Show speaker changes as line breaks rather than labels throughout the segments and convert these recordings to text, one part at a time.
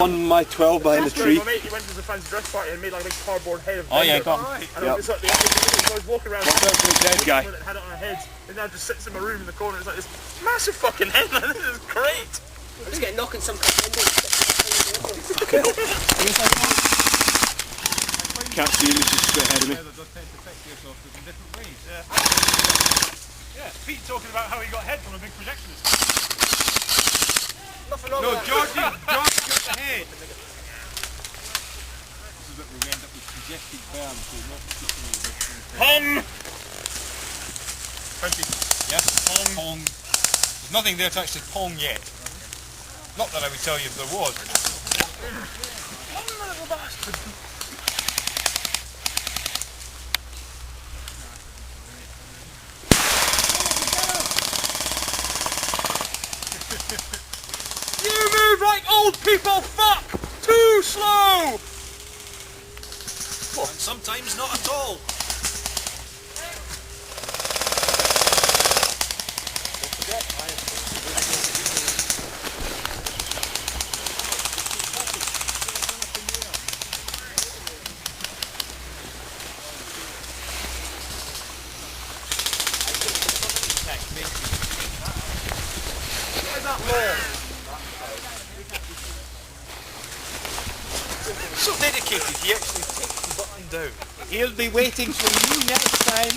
On my 12 behind the tree.
My mate, he went to the fancy dress party and made like a big cardboard head of
Oh yeah,
Bender.
go on.
And I was like, I was walking around
the dead guy.
that had it on our heads, and now just sits in my room in the corner. It's like this massive fucking head. Like, this is great.
I'm just getting knocking some kind of
Can't see him, he's just straight ahead of me.
Yeah, Pete talking about how he got head from a big projectionist.
Nothing wrong
No,
with that.
Georgie got the head. This is what we end up with projected burn, so not particularly.
Pong! 20.
Yes, pong. There's nothing there to actually pong yet. Not that I would tell you if there was.
Pong, little bastard.
You move like old people, fuck! Too slow!
And sometimes not at all. So dedicated, he actually takes the button down.
He'll be waiting for you next time.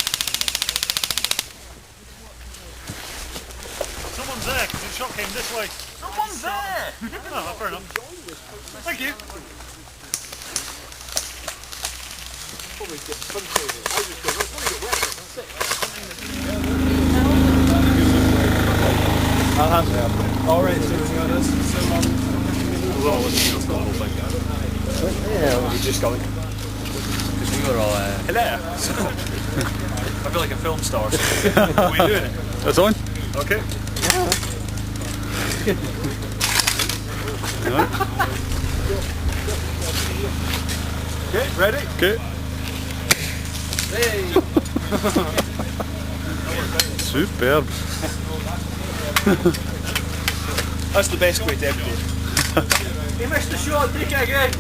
Someone's there, because the shot came this way. Someone's there! Oh, fair enough. Thank you.
Alright, so we got this. Yeah, we're just going.
Because we were all
Hello.
I feel like a film star.
What are we doing?
That's on.
Okay. Okay, ready?
Okay.
Hey!
Superb.
That's the best way to end it.
He missed the shot, take it again!